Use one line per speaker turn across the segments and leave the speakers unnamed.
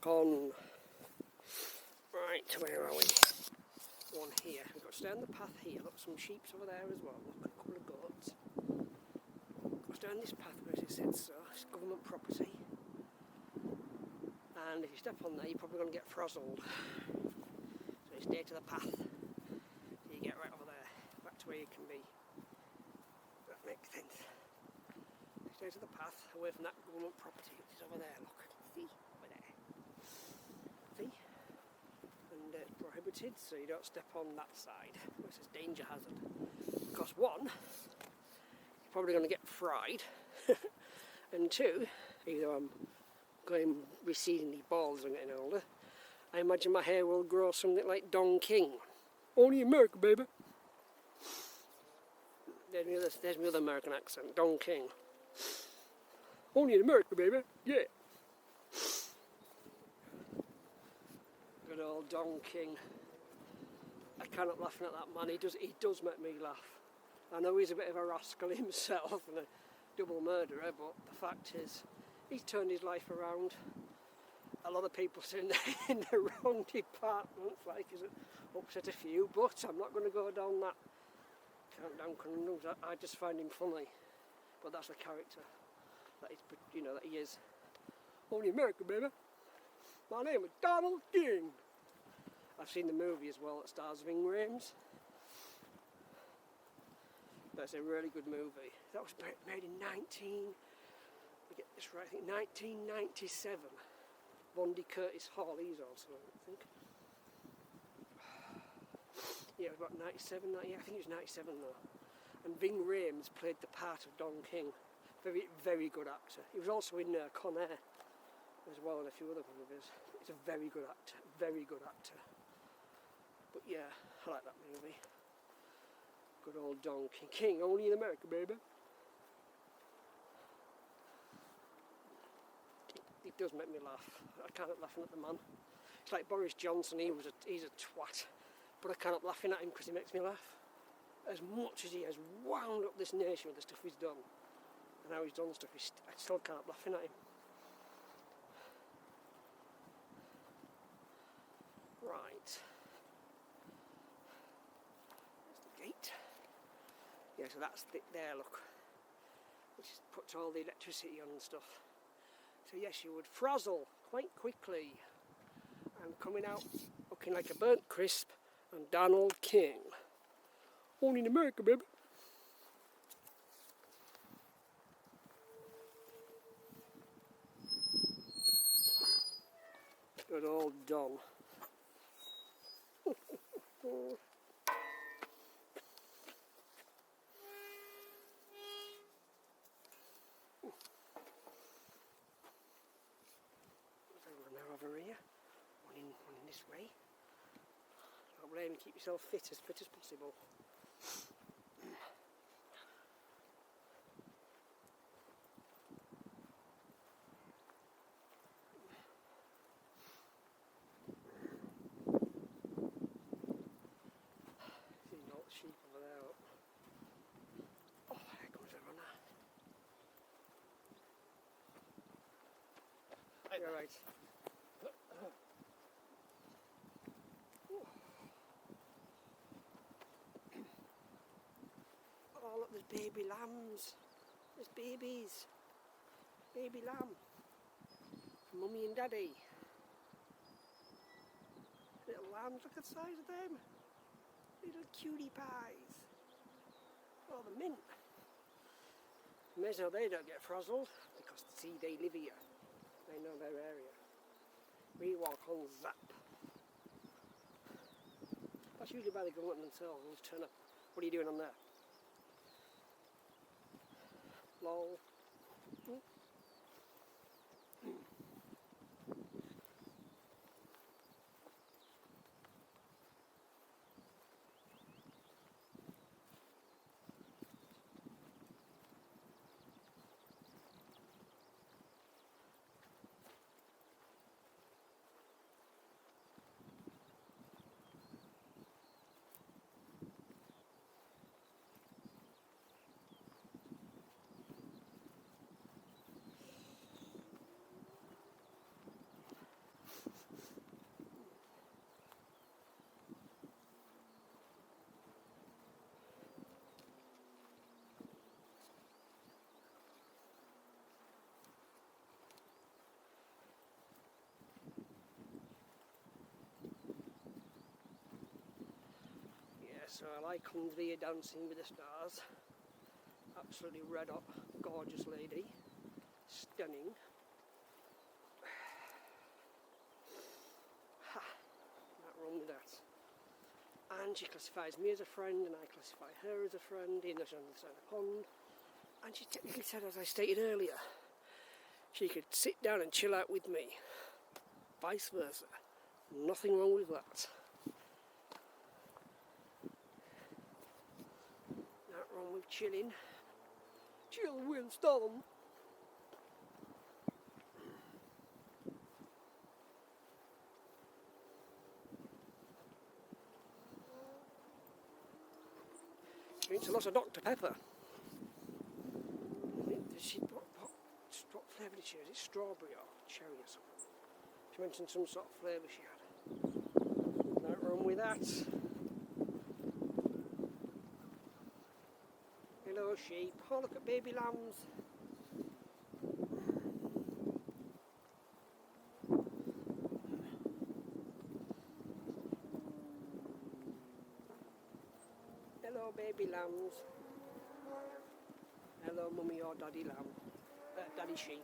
back on. Right, where are we? One here. We've got to stay on the path here. Look, some sheep over there as well. Look, a couple of goats. Got to stay on this path where it says so. It's government property. And if you step on there, you're probably going to get frazzled. So you stay to the path. So you get right over there, back to where you can be. That makes sense. Stay to the path, away from that government property, which is over there. Look, see, over there. See? And it's prohibited, so you don't step on that side. This is danger hazard. Because one, you're probably going to get fried, and two, even though I'm going recedingly bald as I'm getting older, I imagine my hair will grow something like Don King. Only America, baby. There's my other American accent, Don King. Only in America, baby. Yeah. Good old Don King. I cannot laugh at that man. He does make me laugh. I know he's a bit of a rascal himself and a double murderer, but the fact is, he's turned his life around. A lot of people sitting there in the wrong departments, like he's upset a few, but I'm not going to go down that countdown conundrums. I just find him funny, but that's the character that he's, that he is. Only America, baby. My name is Donald King. I've seen the movie as well that stars Ving Rhames. That's a really good movie. That was made in 1997. Bondi Curtis Hall, he's also, I think. Yeah, it was about 97, I think it was 97 though. And Ving Rhames played the part of Don King. Very, very good actor. He was also in Con Air as well, and a few other movies. He's a very good actor, very good actor. But yeah, I like that movie. Good old Don King. King, only in America, baby. It does make me laugh. I can't help laughing at the man. It's like Boris Johnson, he's a twat. But I can't help laughing at him because he makes me laugh. As much as he has wound up this nation with the stuff he's done, and how he's done stuff, I still can't help laughing at him. Right. There's the gate. Yeah, so that's there, look. Which puts all the electricity on and stuff. So yes, you would frazzle quite quickly. I'm coming out looking like a burnt crisp and Donald King. Only in America, baby. Good old Don. Over here, one in this way. Don't blame you, keep yourself fit as possible. See all the sheep over there. Oh, there comes a runner. You're right. Oh look, there's baby lambs. There's babies. Baby lamb. Mummy and daddy. Little lambs, look at the size of them. Little cutie pies. Oh, the mint. Amazing how they don't get frazzled, because see, they live here. They know their area. We walk on zap. That's usually by the government themselves. They'll just turn up. What are you doing on there? Lol. So I like Andrea Dancing with the Stars. Absolutely red hot, gorgeous lady. Stunning. Ha! Not wrong with that. And she classifies me as a friend, and I classify her as a friend, even though she's on the side of the pond. And she technically said, as I stated earlier, she could sit down and chill out with me. Vice versa. Nothing wrong with that. Not wrong with chilling. Chill, Winston. Drinks a lot of Dr. Pepper. What flavour did she use? Is it strawberry or cherry or something? She mentioned some sort of flavour she had. Not wrong with that. Hello sheep. Oh, look at baby lambs. Hello baby lambs. Hello mummy or daddy lamb. Daddy sheep.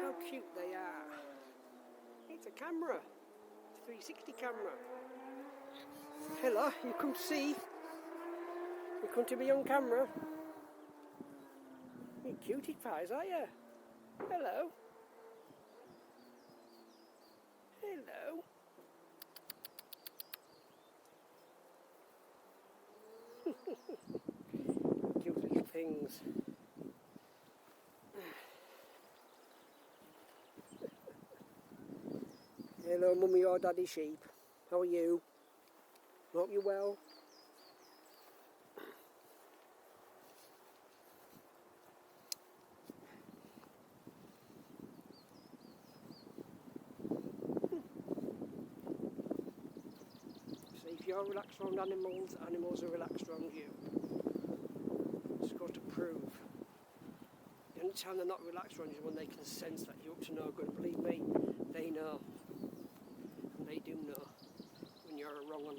How cute they are. It's a camera. It's a 360 camera. Hello, you come to see. You come to be on camera. You cutie pies, are you? Hello. Hello. Cute little things. Hello, mummy or daddy sheep. How are you? Hope you're well. See, if you're relaxed around animals, animals are relaxed around you. It's got to prove. The only time they're not relaxed around you is when they can sense that you're up to no good. Believe me, they know. And they do know when you're a wrong one.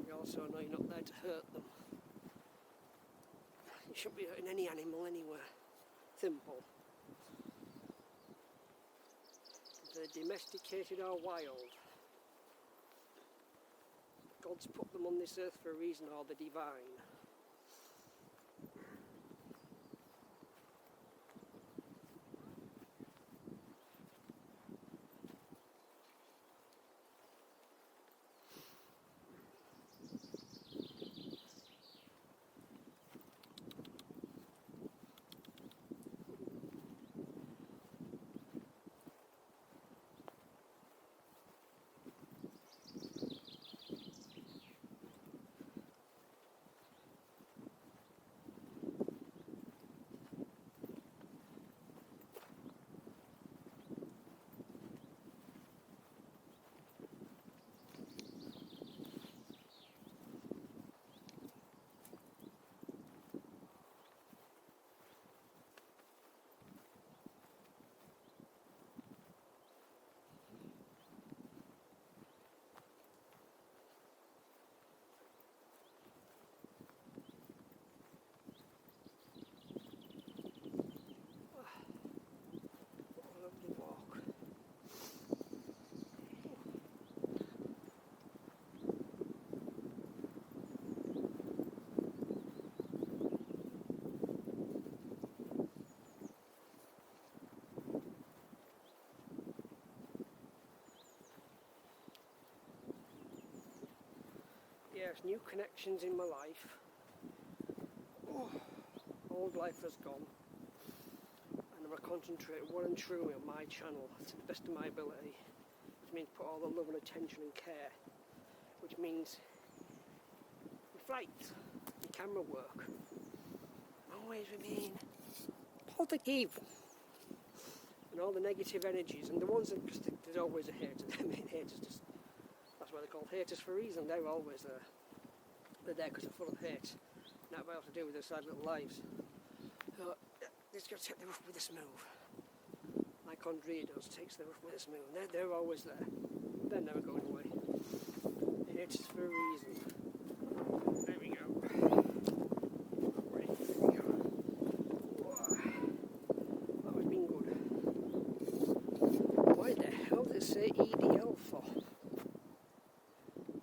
They also know you're not there to hurt them. You shouldn't be hurting any animal anywhere. Simple. If they're domesticated or wild, God's put them on this earth for a reason, or the divine. Yes, new connections in my life. Oh, old life has gone. And I'm going to concentrate well and truly on my channel to the best of my ability. Which means put all the love and attention and care. Which means the flights, the camera work. Always remain positive. And all the negative energies, and the ones that, because there's always a hater, haters just, that's why they're called haters for a reason. They're always there. They're there because they're full of hate. Not what else to do with their sad little lives. So, they've got to take the rough with the smooth. Like Andrea does, takes the rough with the smooth. They're always there. They're never going away. Haters for a reason. There we go. Right, there we go. Whoa. That would have been good. Why the hell does it say EDL for?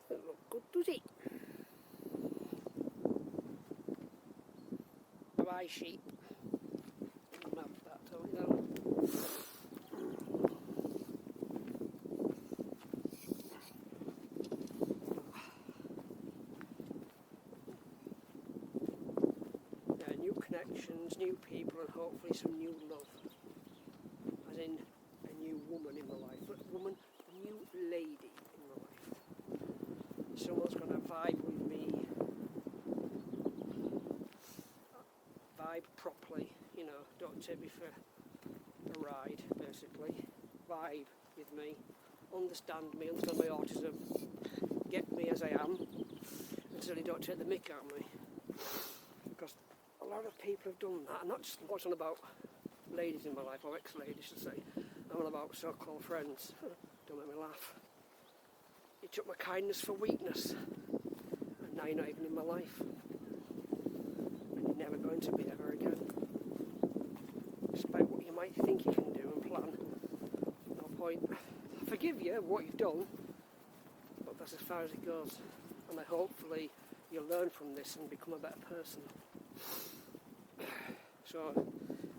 Doesn't look good, does it? Bye, sheep. Map that totally down. New connections, new people, and hopefully some new love. As in a new woman in my life. Not woman, a new lady in my life. Someone's going to vibe with me. Vibe properly, you know, don't take me for a ride, basically. Vibe with me, understand my autism, get me as I am, and certainly don't take the mick out of me. Because a lot of people have done that, and not just what's on about ladies in my life, or ex-ladies should say, I'm on about so-called friends. Don't make me laugh. You took my kindness for weakness, and now you're not even in my life. Never going to be ever again. Despite what you might think you can do and plan, no point. I forgive you what you've done, but that's as far as it goes. And hopefully you'll learn from this and become a better person. So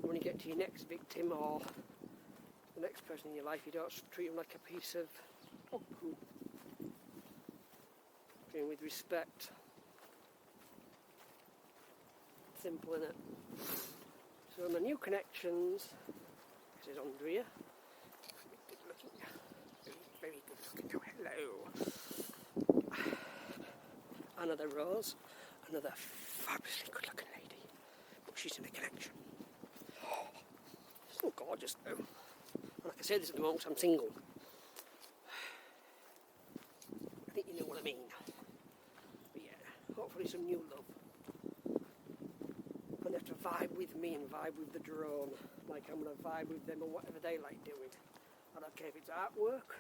when you get to your next victim or the next person in your life, you don't treat them like a piece of dog poop. Treat them with respect. Simple, innit? So my new connections, this is Andrea. Good looking, very good looking. Oh, hello. Another Rose, another fabulously good looking lady. But she's in a connection. Oh, so gorgeous though. And like I say this at the moment, I'm single. I think you know what I mean. But yeah, hopefully some new love. And they have to vibe with me and vibe with the drone, like I'm going to vibe with them or whatever they like doing. I don't care if it's artwork,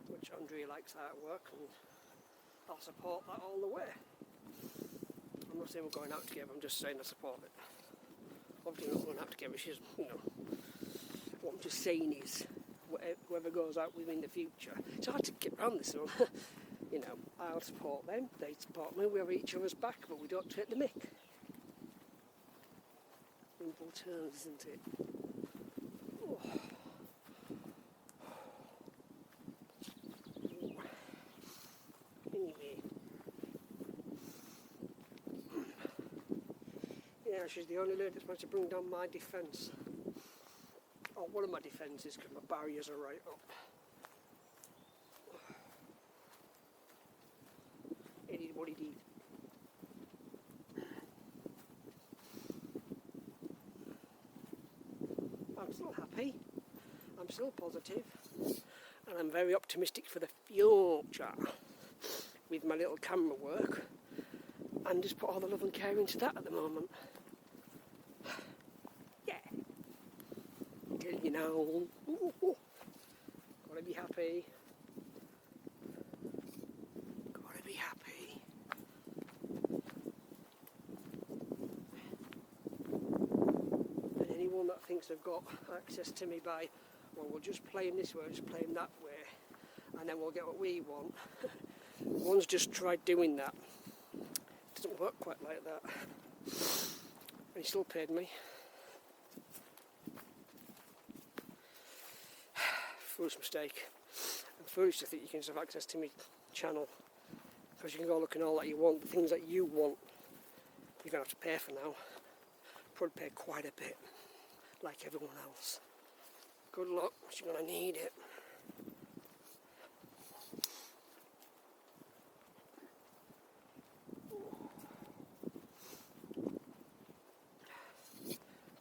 which Andrea likes artwork, and I'll support that all the way. I'm not saying we're going out together, I'm just saying I support it. Obviously we're not going out together, she's, you know, what I'm just saying is, whoever goes out with me in the future, it's hard to get around this one. You know, I'll support them, they support me, we have each other's back, but we don't take the mick. Simple terms, isn't it? Oh. Anyway. Yeah, she's the only lady that's managed to bring down my defence. Or one of my defences, because my barriers are right up. It is what it is. I'm still happy, I'm still positive, and I'm very optimistic for the future with my little camera work, and just put all the love and care into that at the moment. Yeah. You know, gotta be happy. Gotta be happy. And anyone that thinks they've got access to me by, well, we'll just play him this way, just play him that way, and then we'll get what we want. One's just tried doing that. It doesn't work quite like that. And he still paid me. Foolish mistake. And foolish to think you can just have access to my channel, because you can go looking all that you want. The things that you want, you're going to have to pay for now. Probably pay quite a bit, like everyone else. Good luck, you're going to need it.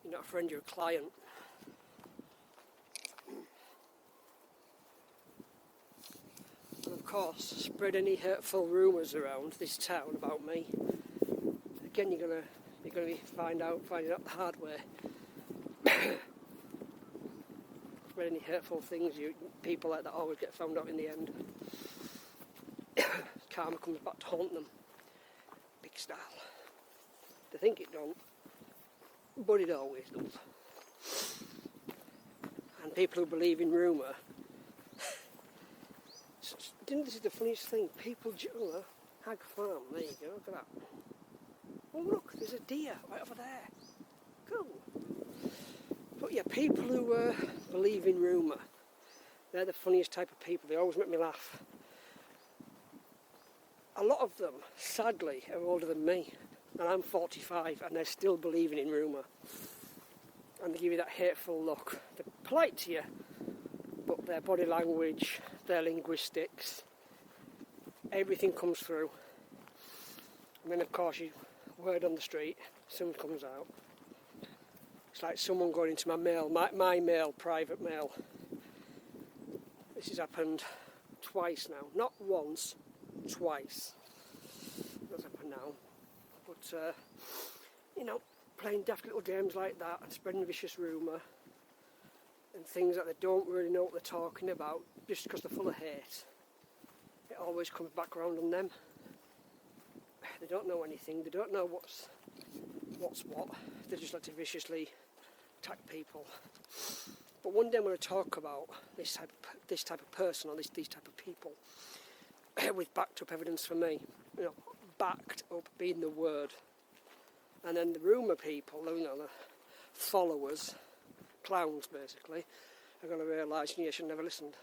You're not a friend, you're a client. And of course, spread any hurtful rumours around this town about me. Again, you're gonna be finding out the hard way. spread any hurtful things, people like that always get found out in the end. Karma comes back to haunt them. Big style. They think it don't, but it always does. And people who believe in rumour, this is the funniest thing, people, Hag Farm, there you go, look at that. Oh look, there's a deer right over there. Cool. But yeah, people who believe in rumour, they're the funniest type of people. They always make me laugh. A lot of them, sadly, are older than me. And I'm 45 and they're still believing in rumour. And they give you that hateful look. They're polite to you, but their body language, their linguistics, everything comes through. And then of course word on the street, someone comes out. It's like someone going into my mail, my mail, private mail. This has happened twice now. Not once, twice. That's happened now. But, playing daft little games like that and spreading vicious rumour and things that they don't really know what they're talking about just because they're full of hate. It always comes back around on them. They don't know anything. They don't know what's what. They just like to viciously attack people. But one day I'm going to talk about this type of person or these type of people with backed up evidence for me. Backed up being the word. And then the rumour people, the followers, clowns basically, are going to realise you should never listened.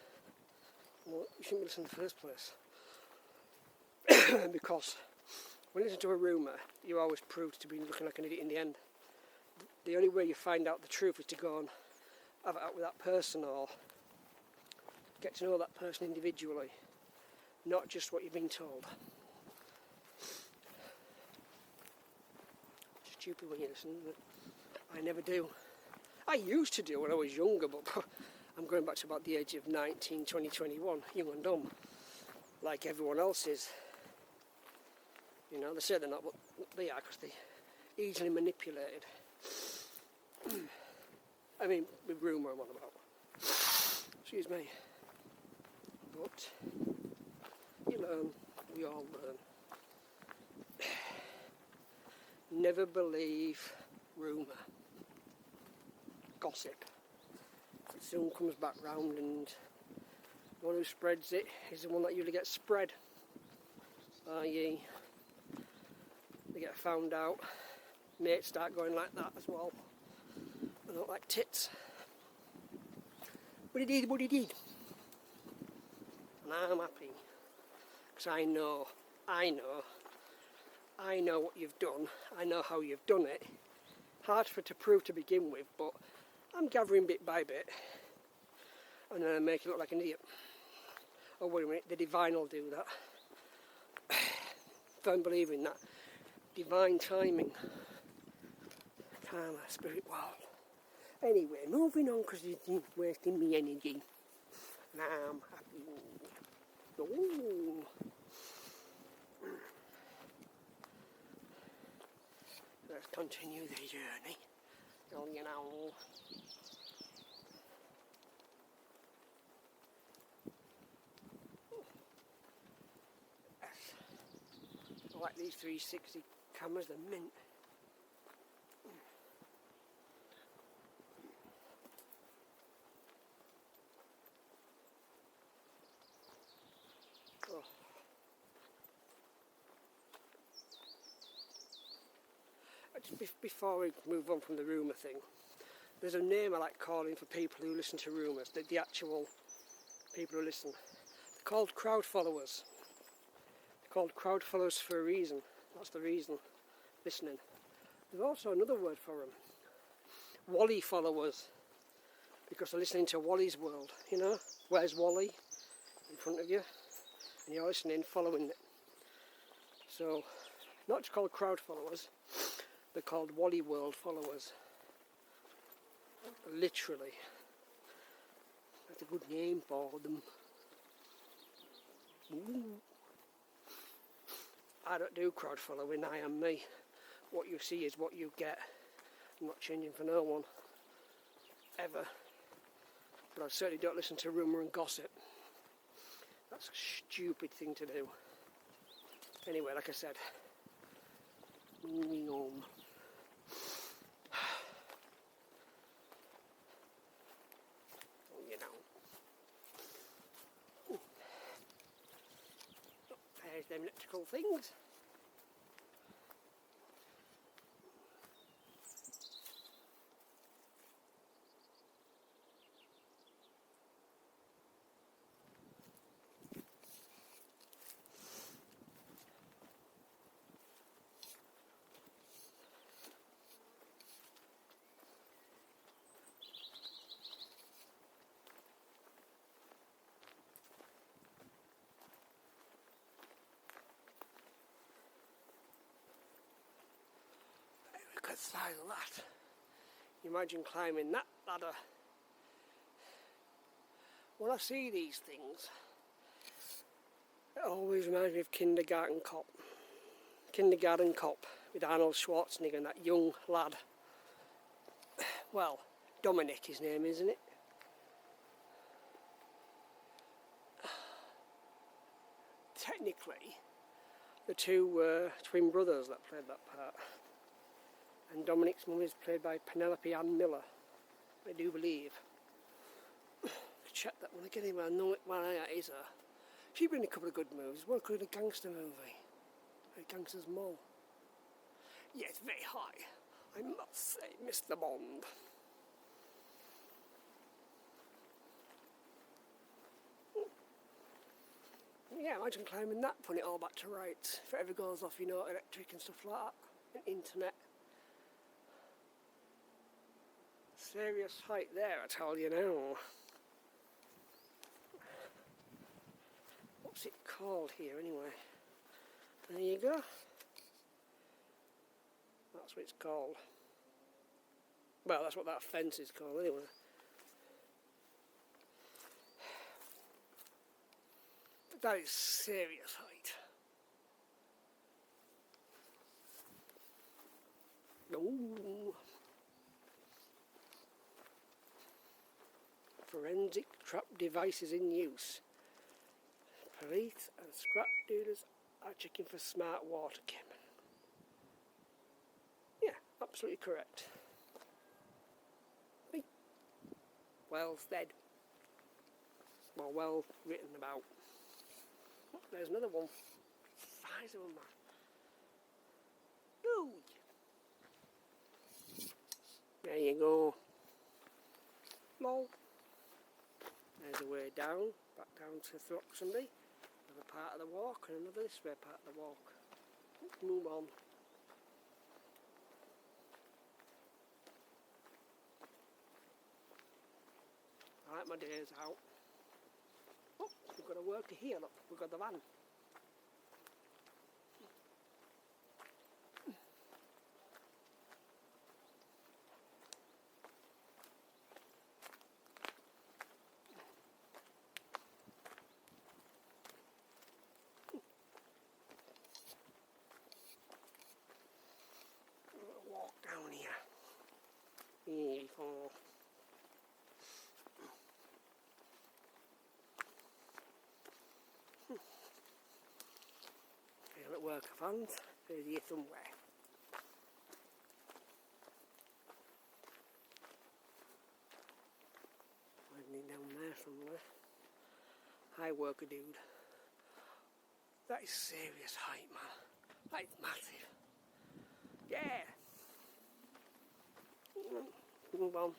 Well, you shouldn't listen in the first place. Because when you listen to a rumour, you're always proved to be looking like an idiot in the end. The only way you find out the truth is to go and have it out with that person or get to know that person individually, not just what you've been told. Stupid when you listen, but I never do. I used to do when I was younger, but I'm going back to about the age of 19, 20, 21, young and dumb, like everyone else is. They say they're not, but they are because they're easily manipulated. I mean, with rumour I'm on about. Excuse me. But you learn, we all learn. Never believe rumour, gossip. It soon comes back round, and the one who spreads it is the one that usually gets spread. I.e., they get found out, mates start going like that as well. I don't like tits. But he did. And I'm happy, because I know what you've done, I know how you've done it. Hard for it to prove to begin with, but I'm gathering bit by bit, and then I make it look like an idiot. Oh wait a minute, the divine will do that. Firm believer in that. Divine timing. Karma, spirit world. Anyway, moving on because you're wasting me energy. Now I'm happy. Ooh. Let's continue the journey. Yes. I like these 360 cameras, they're mint. Oh. Just before we move on from the rumour thing, there's a name I like calling for people who listen to rumours, the actual people who listen. They're called crowd followers. They're called crowd followers for a reason. That's the reason. Listening. There's also another word for them. Wally followers. Because they're listening to Wally's world. Where's Wally? In front of you. And you're listening, following it. So, not just called crowd followers. They're called Wally World followers. Literally. That's a good name for them. Ooh. I don't do crowd following, I am me. What you see is what you get. I'm not changing for no one. Ever. but I certainly don't listen to rumour and gossip. That's a stupid thing to do. Anyway, like I said, moving on. You know. There's them electrical things. Look at the size of that. Imagine climbing that ladder. When I see these things, it always reminds me of Kindergarten Cop. Kindergarten Cop with Arnold Schwarzenegger and that young lad. Well, Dominic his name, isn't it? Technically, the two were twin brothers that played that part. And Dominic's mum is played by Penelope Ann Miller, I do believe. Check that when I get him, I know it when it is her. She's been in a couple of good movies. One included a gangster movie, a gangster's mole. Yes, very high, I must say, Mr. Bond. Yeah, imagine climbing that, putting it all back to rights. If it ever goes off, you know, electric and stuff like that, and internet. Serious height there, I tell you now. What's it called here, anyway? There you go. That's what it's called. Well, that's what that fence is called, anyway. But that is serious height. Ooh. Forensic trap devices in use. Police and scrap dealers are checking for smart water cam. Yeah, absolutely correct. Well said. Well written about. Oh, there's another one. Size of a man. Ooh. There you go. Lol. There's a way down, back down to Throxonby. Another part of the walk and another this way part of the walk. Let's move on. I like my days out. Oh, we've got a worker here, look, we've got the van. Walk down here. Here you go. There's a worker van. There's here somewhere. Finding down there somewhere. Hi, worker dude. That is serious height, man. That is massive. Yeah. Move on.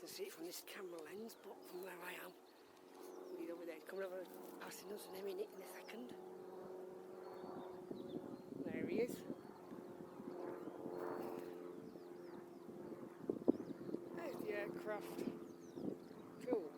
can see it from this camera lens, but from where I am, he's over there. He's coming over, passing us in a minute, in a second. There he is. There's the aircraft. Cool.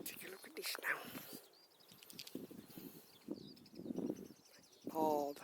Take a look at this now. Bored.